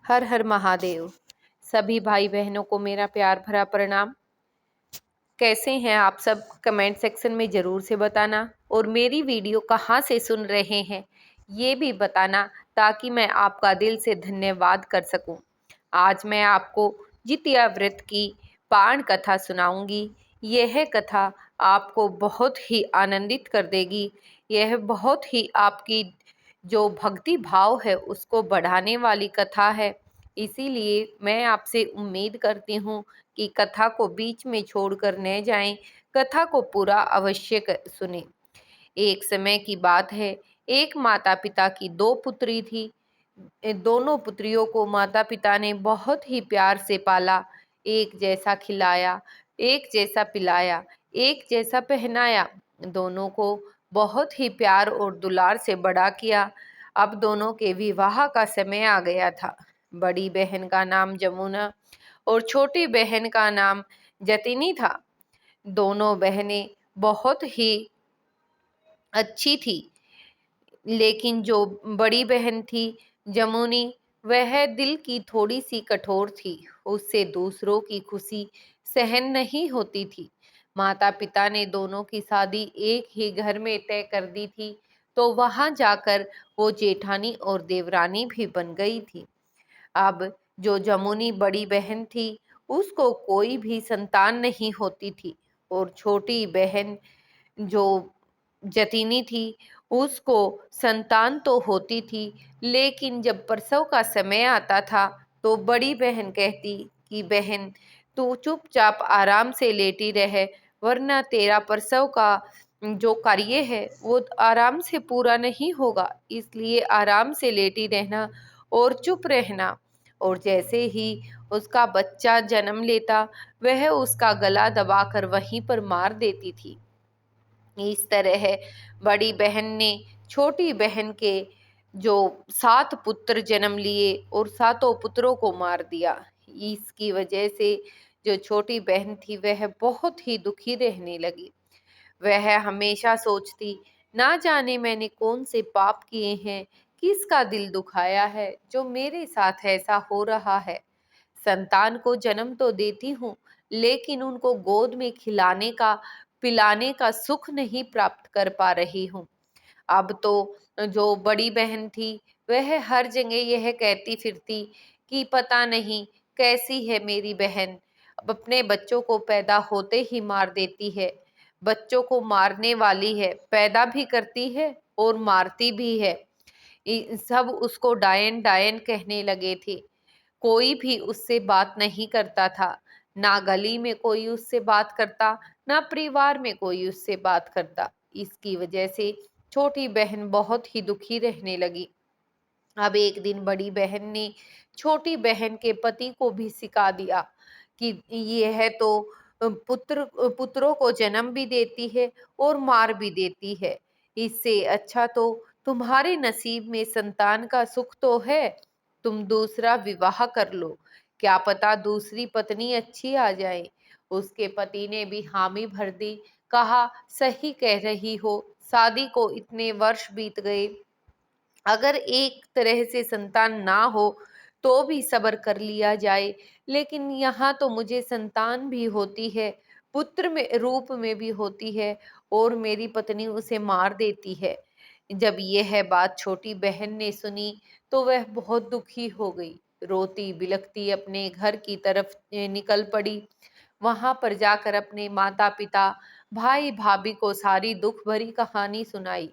हर हर महादेव। सभी भाई बहनों को मेरा प्यार भरा प्रणाम। कैसे हैं आप सब? कमेंट सेक्शन में ज़रूर से बताना और मेरी वीडियो कहाँ से सुन रहे हैं ये भी बताना, ताकि मैं आपका दिल से धन्यवाद कर सकूं। आज मैं आपको जितिया व्रत की पारण कथा सुनाऊंगी। यह कथा आपको बहुत ही आनंदित कर देगी। यह बहुत ही आपकी जो भक्ति भाव है उसको बढ़ाने वाली कथा है। इसीलिए मैं आपसे उम्मीद करती हूँ कि कथा को बीच में छोड़कर न जाएं, कथा को पूरा अवश्य सुनें। एक समय की बात है, एक माता पिता की दो पुत्री थी। दोनों पुत्रियों को माता पिता ने बहुत ही प्यार से पाला। एक जैसा खिलाया, एक जैसा पिलाया, एक जैसा पहनाया। दोनों को बहुत ही प्यार और दुलार से बड़ा किया। अब दोनों के विवाह का समय आ गया था। बड़ी बहन का नाम जमुना और छोटी बहन का नाम जतिनी था। दोनों बहनें बहुत ही अच्छी थी, लेकिन जो बड़ी बहन थी जमुनी, वह दिल की थोड़ी सी कठोर थी। उससे दूसरों की खुशी सहन नहीं होती थी। माता पिता ने दोनों की शादी एक ही घर में तय कर दी थी, तो वहां जाकर वो जेठानी और देवरानी भी बन गई थी। अब जो जमुनी बड़ी बहन थी, उसको कोई भी संतान नहीं होती थी, और छोटी बहन जो जतीनी थी, उसको संतान तो होती थी, लेकिन जब प्रसव का समय आता था तो बड़ी बहन कहती कि बहन, तू चुपचाप आराम से लेटी रहे, वरना तेरा प्रसव का जो कार्य है वो आराम से पूरा नहीं होगा। इसलिए आराम से लेटी रहना और चुप रहना। और जैसे ही उसका बच्चा जन्म लेता, वह उसका गला दबाकर वहीं पर मार देती थी। इस तरह बड़ी बहन ने छोटी बहन के जो 7 पुत्र जन्म लिए और सातों पुत्रों को मार दिया। इसकी वजह से जो छोटी बहन थी वह बहुत ही दुखी रहने लगी। वह हमेशा सोचती, ना जाने मैंने कौन से पाप किए हैं, किसका दिल दुखाया है जो मेरे साथ ऐसा हो रहा है। संतान को जन्म तो देती हूँ, लेकिन उनको गोद में खिलाने का पिलाने का सुख नहीं प्राप्त कर पा रही हूँ। अब तो जो बड़ी बहन थी, वह हर जगह यह कहती फिरती कि पता नहीं कैसी है मेरी बहन, अब अपने बच्चों को पैदा होते ही मार देती है। बच्चों को मारने वाली है, पैदा भी करती है और मारती भी है। सब उसको डायन डायन कहने लगे थे। कोई भी उससे बात नहीं करता था। ना गली में कोई उससे बात करता, ना परिवार में कोई उससे बात करता। इसकी वजह से छोटी बहन बहुत ही दुखी रहने लगी। अब एक दिन बड़ी बहन ने छोटी बहन के पति को भी सिखा दिया कि यह तो पुत्रों को जन्म भी देती है और मार भी देती है। इससे अच्छा तो तुम्हारे नसीब में संतान का सुख तो है, तुम दूसरा विवाह कर लो, क्या पता दूसरी पत्नी अच्छी आ जाए। उसके पति ने भी हामी भर दी, कहा सही कह रही हो, शादी को इतने वर्ष बीत गए, अगर एक तरह से संतान ना हो तो भी सब्र कर लिया जाए, लेकिन यहाँ तो मुझे संतान भी होती है, पुत्र में रूप में भी होती है, और मेरी पत्नी उसे मार देती है। जब यह बात छोटी बहन ने सुनी तो वह बहुत दुखी हो गई। रोती बिलखती अपने घर की तरफ निकल पड़ी। वहां पर जाकर अपने माता पिता, भाई भाभी को सारी दुख भरी कहानी सुनाई।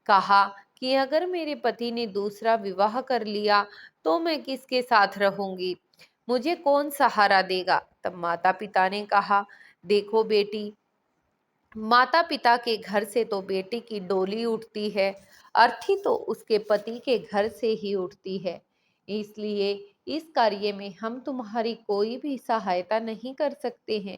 कहा कि अगर मेरे पति ने दूसरा विवाह कर लिया तो मैं किसके साथ रहूंगी, मुझे कौन सहारा देगा। तब माता पिता ने कहा, देखो बेटी, माता पिता के घर से तो बेटी की डोली उठती है, अर्थी तो उसके पति के घर से ही उठती है। इसलिए इस कार्य में हम तुम्हारी कोई भी सहायता नहीं कर सकते हैं।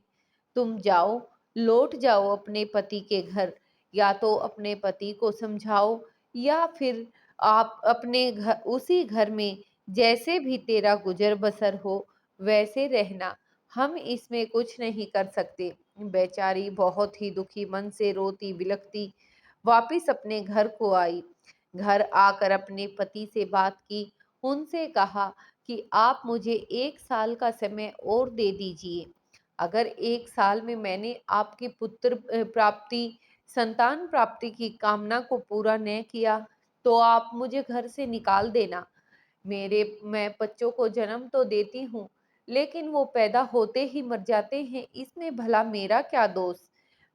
तुम जाओ, लौट जाओ अपने पति के घर, या तो अपने पति को समझाओ, या फिर आप अपने घर, उसी घर में जैसे भी तेरा गुजर बसर हो वैसे रहना, हम इसमें कुछ नहीं कर सकते। बेचारी बहुत ही दुखी मन से रोती बिलखती वापिस अपने घर को आई। घर आकर अपने पति से बात की, उनसे कहा कि आप मुझे 1 साल का समय और दे दीजिए। अगर 1 साल में मैंने आपकी पुत्र प्राप्ति, संतान प्राप्ति की कामना को पूरा न किया, तो आप मुझे घर से निकाल देना। मैं बच्चों को जन्म तो देती हूँ, लेकिन वो पैदा होते ही मर जाते हैं, इसमें भला मेरा क्या दोष?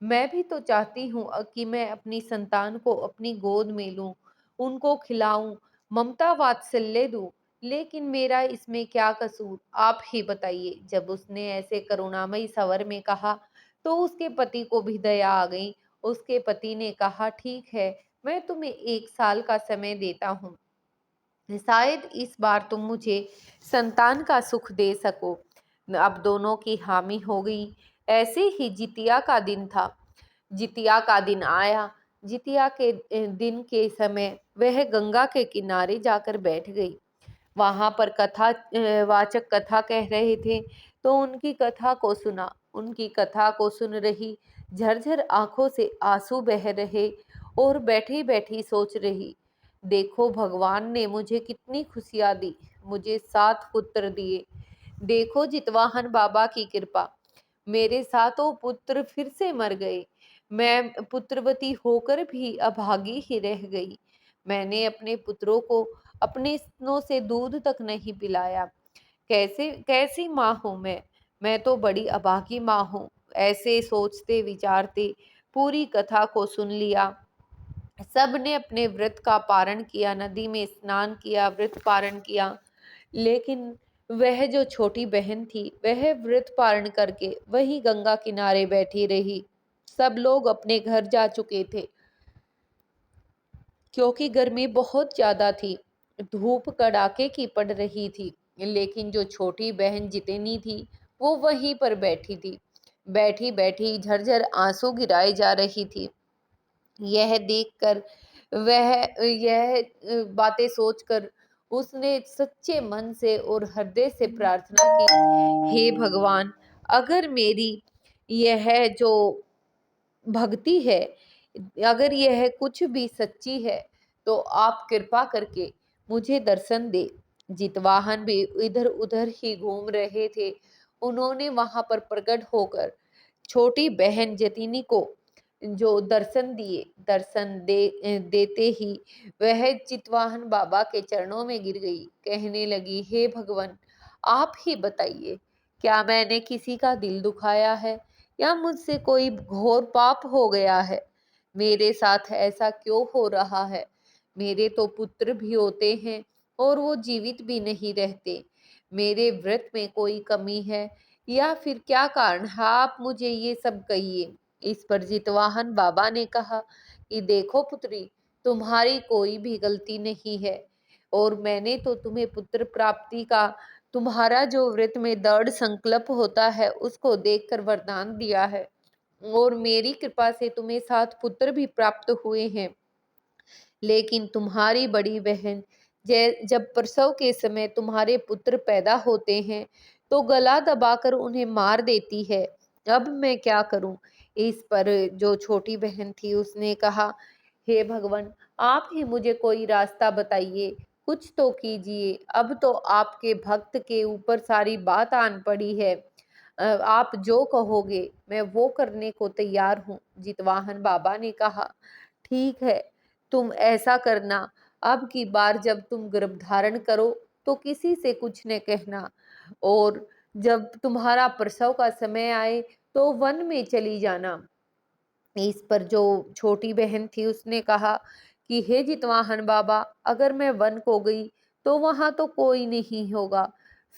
मैं भी तो चाहती हूँ कि मैं अपनी संतान को अपनी गोद में लूँ, उनको खिलाऊँ, ममता वात्सल्य दूँ, लेकिन मेरा इसमें क्या कसूर? आप ही बताइए। जब उसने ऐसे करुणामयी स्वर में कहा, तो उसके पति को भी दया आ गई। उसके पति ने कहा, ठीक है, मैं तुम्हें 1 साल का समय देता हूँ। शायद इस बार तुम मुझे संतान का सुख दे सको। अब दोनों की हामी हो गई। ऐसे ही जितिया का दिन था। जितिया का दिन आया। जितिया के दिन के समय वह गंगा के किनारे जाकर बैठ गई। वहां पर कथा वाचक कथा कह रहे थे, तो उनकी कथा को सुना। उनकी कथा को सुन रही, झरझर आंखों से आंसू बह रहे और बैठी बैठी सोच रही, देखो भगवान ने मुझे कितनी खुशियां दी, मुझे 7 पुत्र दिए। देखो जितवाहन बाबा की कृपा, मेरे सातों पुत्र फिर से मर गए। मैं पुत्रवती होकर भी अभागी ही रह गई। मैंने अपने पुत्रों को अपने स्तनों से दूध तक नहीं पिलाया। कैसे कैसी माँ हूँ मैं तो बड़ी अभागी माँ हूँ। ऐसे सोचते विचारते पूरी कथा को सुन लिया। सब ने अपने व्रत का पारण किया, नदी में स्नान किया, व्रत पारण किया, लेकिन वह जो छोटी बहन थी, वह व्रत पारण करके वही गंगा किनारे बैठी रही। सब लोग अपने घर जा चुके थे, क्योंकि गर्मी बहुत ज्यादा थी, धूप कड़ाके की पड़ रही थी। लेकिन जो छोटी बहन जितनी थी, वो वहीं पर बैठी थी। बैठी बैठी झरझर आंसू गिराए जा रही थी। यह देखकर वह यह बातें सोचकर उसने सच्चे मन से और हृदय से प्रार्थना की, हे भगवान, अगर मेरी यह जो भक्ति है, अगर यह कुछ भी सच्ची है, तो आप कृपा करके मुझे दर्शन दे। जितवाहन भी इधर उधर ही घूम रहे थे। उन्होंने वहां पर प्रकट होकर छोटी बहन जतिनी को जो दर्शन दिए, देते ही वह चितवाहन बाबा के चरणों में गिर गई। कहने लगी, हे भगवान, आप ही बताइए, क्या मैंने किसी का दिल दुखाया है या मुझसे कोई घोर पाप हो गया है? मेरे साथ ऐसा क्यों हो रहा है? मेरे तो पुत्र भी होते हैं और वो जीवित भी नहीं रहते। मेरे व्रत में कोई कमी है या फिर क्या कारण है? आप मुझे ये सब कहिए। इस पर जितवाहन बाबा ने कहा कि देखो पुत्री, तुम्हारी कोई भी गलती नहीं है, और मैंने तो तुम्हें पुत्र प्राप्ति का, तुम्हारा जो व्रत में दृढ़ संकल्प होता है, उसको देखकर वरदान दिया है, और मेरी कृपा से तुम्हें 7 पुत्र भी प्राप्त हुए हैं। लेकिन तुम्हारी बड़ी बहन जब प्रसव के समय तुम्हारे पुत्र पैदा होते हैं, तो गला दबाकर उन्हें मार देती है। अब मैं क्या करूं? इस पर जो छोटी बहन थी, उसने कहा, हे भगवान, आप ही मुझे कोई रास्ता बताइए, कुछ तो कीजिए। अब तो आपके भक्त के ऊपर सारी बात आन पड़ी है। आप जो कहोगे मैं वो करने को तैयार हूँ। जितवाहन बाबा ने कहा, ठीक है, तुम ऐसा करना, अब की बार जब तुम गर्भ धारण करो, तो किसी से कुछ न कहना, और जब तुम्हारा प्रसव का समय आए, तो वन में चली जाना। इस पर जो छोटी बहन थी, उसने कहा कि हे जितवाहन बाबा, अगर मैं वन को गई तो वहां तो कोई नहीं होगा,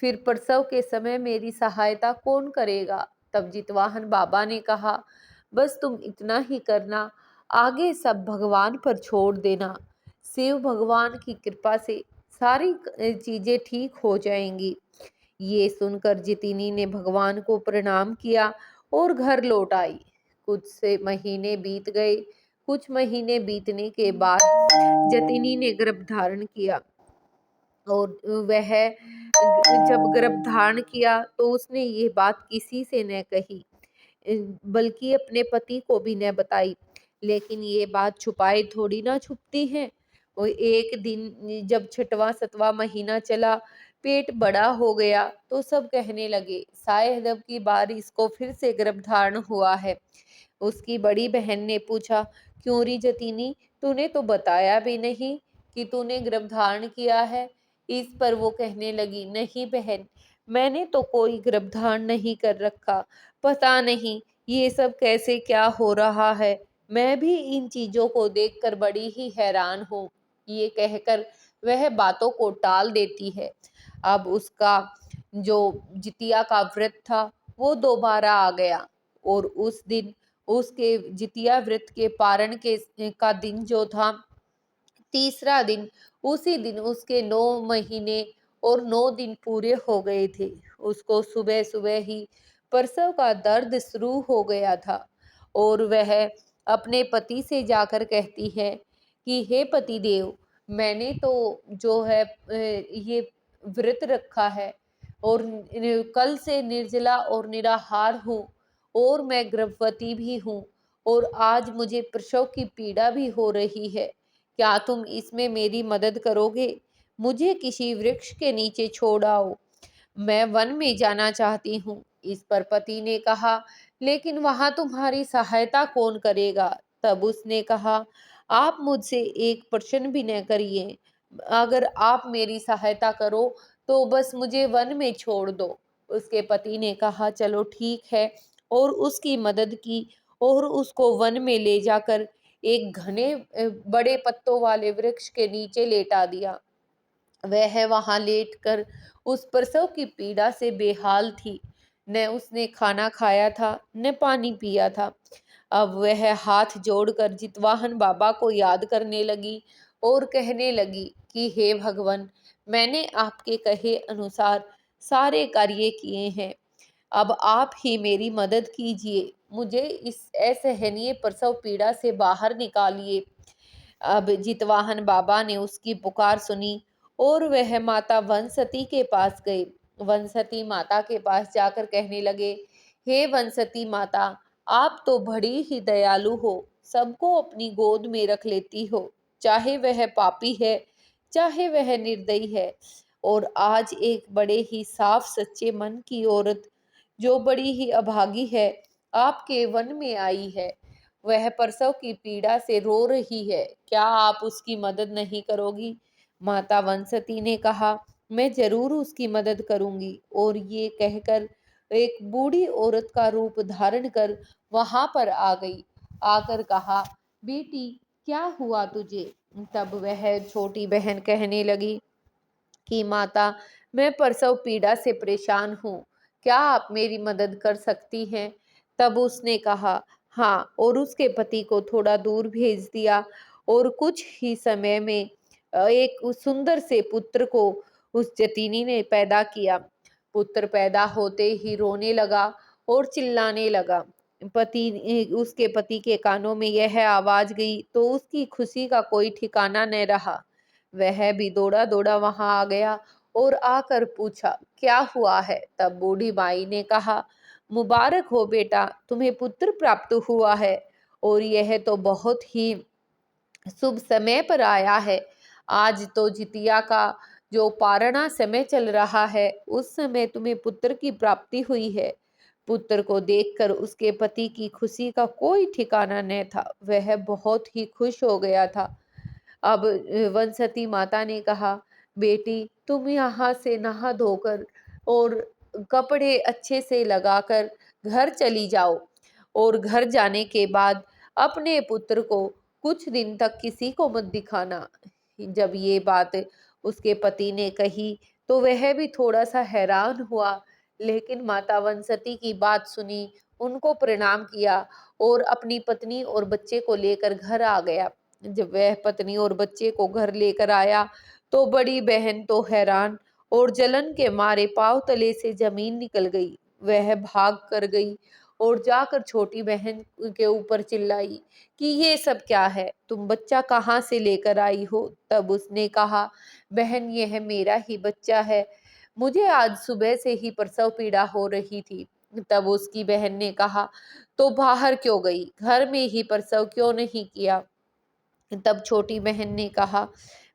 फिर प्रसव के समय मेरी सहायता कौन करेगा? तब जितवाहन बाबा ने कहा, बस तुम इतना ही करना, आगे सब भगवान पर छोड़ देना। शिव भगवान की कृपा से सारी चीजें ठीक हो जाएंगी। ये सुनकर जितिनी ने भगवान को प्रणाम किया और घर लौट आई। कुछ से महीने बीत गए। कुछ महीने बीतने के बाद जतिनी ने गर्भ धारण किया, और वह जब गर्भ धारण किया, तो उसने ये बात किसी से न कही, बल्कि अपने पति को भी न बताई। लेकिन ये बात छुपाए थोड़ी ना छुपती है। वो एक दिन जब 6वां 7वां महीना चला, पेट बड़ा हो गया तो सब कहने लगे शायद अब की बार इसको फिर से गर्भधारण हुआ है। उसकी बड़ी बहन ने पूछा, क्यों री जतीनी, तूने तो बताया भी नहीं कि तूने गर्भधारण किया है। इस पर वो कहने लगी, नहीं बहन, मैंने तो कोई गर्भधारण नहीं कर रखा। पता नहीं ये सब कैसे क्या हो रहा है। मैं भी इन चीजों को देखकर बड़ी ही हैरान हूँ। ये कहकर वह बातों को टाल देती है। अब उसका जो जितिया का व्रत था वो दोबारा आ गया, और उस दिन उसके जितिया व्रत के पारण के का दिन जो था तीसरा दिन, उसी दिन उसके 9 महीने और 9 दिन पूरे हो गए थे। उसको सुबह सुबह ही प्रसव का दर्द शुरू हो गया था, और वह अपने पति से जाकर कहती है कि हे पति देव, मैंने तो जो है ये व्रत रखा है, और कल से निर्जला और निराहार हूँ, और मैं गर्भवती भी हूँ, और आज मुझे प्रसव की पीड़ा भी हो रही है। क्या तुम इसमें मेरी मदद करोगे? मुझे किसी वृक्ष के नीचे छोड़ आओ, मैं वन में जाना चाहती हूँ। इस पर पति ने कहा, लेकिन वहां तुम्हारी सहायता कौन करेगा? तब उसने कहा, आप मुझसे एक प्रश्न भी न करिए। अगर आप मेरी सहायता करो तो बस मुझे वन में छोड़ दो। उसके पति ने कहा, चलो ठीक है, और उसकी मदद की, और उसको वन में ले जाकर एक घने बड़े पत्तों वाले वृक्ष के नीचे लेटा दिया। वह वहां लेटकर उस प्रसव की पीड़ा से बेहाल थी। न उसने खाना खाया था, न पानी पिया था। अब वह हाथ जोड़कर जितवाहन बाबा को याद करने लगी और कहने लगी कि हे भगवान, मैंने आपके कहे अनुसार सारे कार्य किए हैं। अब आप ही मेरी मदद कीजिए, मुझे इस असहनीय प्रसव पीड़ा से बाहर निकालिए। अब जितवाहन बाबा ने उसकी पुकार सुनी, और वह माता वनसती के पास गए। वनसती माता के पास जाकर कहने लगे, हे वनसती माता, आप तो बड़ी ही दयालु हो, सबको अपनी गोद में रख लेती हो, चाहे वह पापी है, चाहे वह निर्दयी है। और आज एक बड़े ही साफ सच्चे मन की औरत, जो बड़ी ही अभागी है, आपके वन में आई है। वह प्रसव की पीड़ा से रो रही है, क्या आप उसकी मदद नहीं करोगी? माता वनसती ने कहा, मैं जरूर उसकी मदद करूंगी। और ये कहकर एक बूढ़ी औरत का रूप धारण कर वहां पर आ गई। आकर कहा, बेटी, क्या हुआ तुझे? तब वह छोटी बहन कहने लगी कि माता, मैं प्रसव पीड़ा से परेशान हूँ, क्या आप मेरी मदद कर सकती हैं? तब उसने कहा, हाँ, और उसके पति को थोड़ा दूर भेज दिया, और कुछ ही समय में एक उस सुंदर से पुत्र को उस जतीनी ने पैदा किया। पुत्र पैदा होते ही रोने लगा और चिल्लाने लगा। उसके पति के कानों में यह आवाज गई तो उसकी खुशी का कोई ठिकाना न रहा। वह भी दौड़ा दौड़ा वहां आ गया और आकर पूछा, क्या हुआ है? तब बूढ़ी बाई ने कहा, मुबारक हो बेटा, तुम्हें पुत्र प्राप्त हुआ है, और यह तो बहुत ही शुभ समय पर आया है। आज तो जितिया का जो पारणा समय चल रहा है, उस समय तुम्हें पुत्र की प्राप्ति हुई है। पुत्र को देखकर उसके पति की खुशी का कोई ठिकाना न था, वह बहुत ही खुश हो गया था। अब वनसती माता ने कहा, बेटी, तुम यहाँ से नहा धोकर और कपड़े अच्छे से लगाकर घर चली जाओ, और घर जाने के बाद अपने पुत्र को कुछ दिन तक किसी को मत दिखाना। जब ये बात उसके पति ने कही तो वह भी थोड़ा सा हैरान हुआ, लेकिन माता वनसती की बात सुनी, उनको प्रणाम किया, और अपनी पत्नी और बच्चे को लेकर घर आ गया। जब वह पत्नी और बच्चे को घर लेकर आया तो बड़ी बहन तो हैरान और जलन के मारे पांव तले से जमीन निकल गई। वह भाग कर गई और जाकर छोटी बहन के ऊपर चिल्लाई कि ये सब क्या है, तुम बच्चा कहाँ से लेकर आई हो? तब उसने कहा, बहन, यह मेरा ही बच्चा है, मुझे आज सुबह से ही प्रसव पीड़ा हो रही थी। तब उसकी बहन ने कहा, तो बाहर क्यों गई, घर में ही प्रसव क्यों नहीं किया? तब छोटी बहन ने कहा,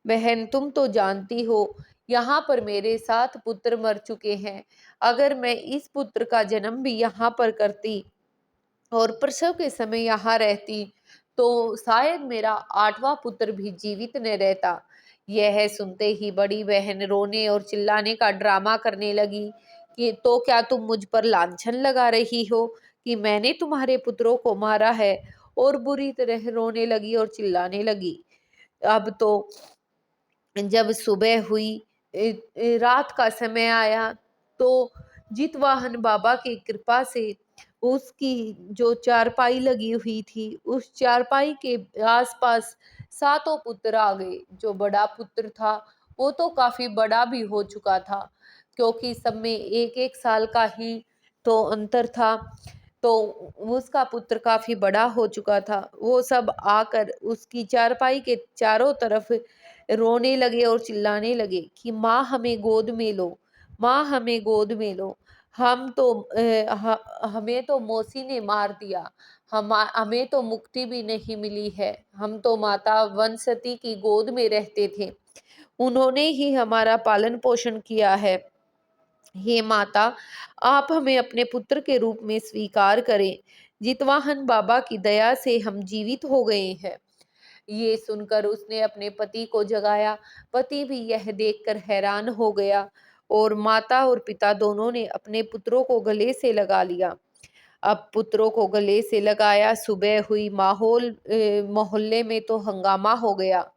बहन, तुम तो जानती हो यहाँ पर मेरे 7 पुत्र मर चुके हैं। अगर मैं इस पुत्र का जन्म भी यहाँ पर करती और प्रसव के समय यहाँ रहती तो शायद मेरा 8वां पुत्र भी जीवित न रहता। यह सुनते ही बड़ी बहन रोने और चिल्लाने का ड्रामा करने लगी कि तो क्या तुम मुझ पर लांछन लगा रही हो कि मैंने तुम्हारे पुत्रों को मारा है, और बुरी तरह रोने लगी और चिल्लाने लगी। अब तो जब सुबह हुई, रात का समय आया, तो जितवाहन बाबा की कृपा से उसकी जो चारपाई लगी हुई थी, उस चारपाई के आसपास सातों पुत्र आ गए। जो बड़ा पुत्र था वो तो काफी बड़ा भी हो चुका था, क्योंकि सब में एक एक साल का ही तो अंतर था। तो उसका पुत्र काफी बड़ा हो चुका था। वो सब आकर उसकी चारपाई के चारों तरफ रोने लगे और चिल्लाने लगे कि माँ हमें गोद में लो, माँ हमें गोद में लो। हमें तो मौसी ने मार दिया, हमें तो मुक्ति भी नहीं मिली है। हम तो माता वनसती की गोद में रहते थे, उन्होंने ही हमारा पालन पोषण किया है। हे माता, आप हमें अपने पुत्र के रूप में स्वीकार करें। जितवाहन बाबा की दया से हम जीवित हो गए हैं। ये सुनकर उसने अपने पति को जगाया। पति भी यह देखकर हैरान हो गया, और माता और पिता दोनों ने अपने पुत्रों को गले से लगा लिया। अब पुत्रों को गले से लगाया, सुबह हुई, मोहल्ले में तो हंगामा हो गया।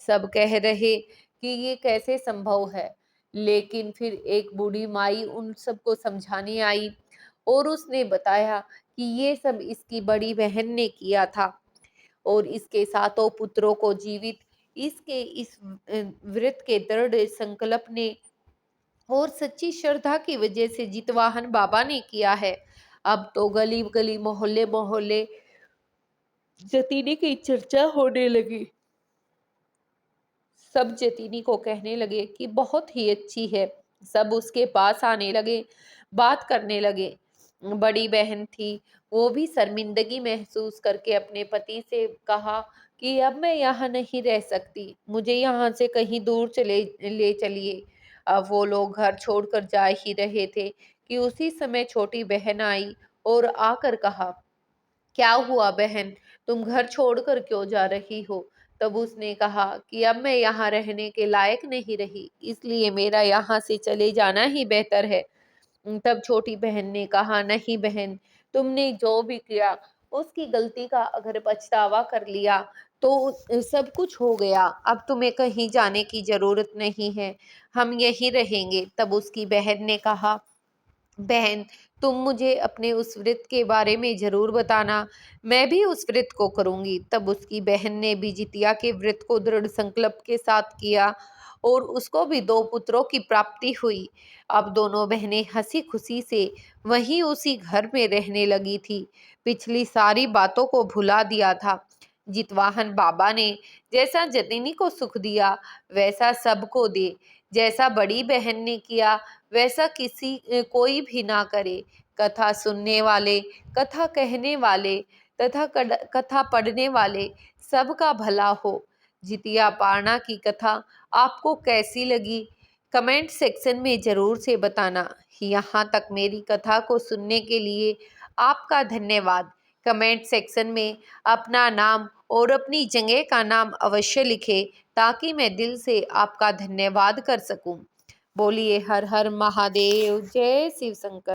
सब कह रहे कि ये कैसे संभव है। लेकिन फिर एक बूढ़ी माई उन सबको समझाने आई, और उसने बताया कि ये सब इसकी बड़ी बहन ने किया था, और इसके सातों पुत्रों को जीवित इसके इस व्रत के दृढ़ संकल्प ने और सच्ची श्रद्धा की वजह से जितवाहन बाबा ने किया है। अब तो गली गली, मोहल्ले मोहल्ले जतीनी की चर्चा होने लगी। सब जतीनी को कहने लगे कि बहुत ही अच्छी है। सब उसके पास आने लगे, बात करने लगे। बड़ी बहन थी, वो भी शर्मिंदगी महसूस करके अपने पति से कहा कि अब मैं यहाँ नहीं रह सकती, मुझे यहाँ से कहीं दूर चले ले चलिए। अब वो लोग घर छोड़कर जा ही रहे थे कि उसी समय छोटी बहन आई और आकर कहा, क्या हुआ बहन, तुम घर छोड़कर क्यों जा रही हो? तब उसने कहा कि अब मैं यहाँ रहने के लायक नहीं रही, इसलिए मेरा यहाँ से चले जाना ही बेहतर है। तब छोटी बहन ने कहा, नहीं बहन, तुमने जो भी किया उसकी गलती का अगर पछतावा कर लिया तो सब कुछ हो गया। अब तुम्हें कहीं जाने की जरूरत नहीं है, हम यहीं रहेंगे। तब उसकी बहन ने कहा, बहन, तुम मुझे अपने उस व्रत के बारे में जरूर बताना, मैं भी उस व्रत को करूंगी। तब उसकी बहन ने भी जितिया के व्रत को दृढ़ संकल्प के साथ किया, और उसको भी 2 पुत्रों की प्राप्ति हुई। अब दोनों बहनें हंसी खुशी से वहीं उसी घर में रहने लगी थी। पिछली सारी बातों को भुला दिया था। जितवाहन बाबा ने जैसा जतिनी को सुख दिया वैसा सबको दे। जैसा बड़ी बहन ने किया वैसा कोई भी ना करे। कथा सुनने वाले, कथा कहने वाले तथा कथा पढ़ने वाले सबका भला हो। जितिया पारणा की कथा आपको कैसी लगी, कमेंट सेक्शन में जरूर से बताना। यहाँ तक मेरी कथा को सुनने के लिए आपका धन्यवाद। कमेंट सेक्शन में अपना नाम और अपनी जगह का नाम अवश्य लिखें, ताकि मैं दिल से आपका धन्यवाद कर सकूं। बोलिए हर हर महादेव, जय शिव शंकर।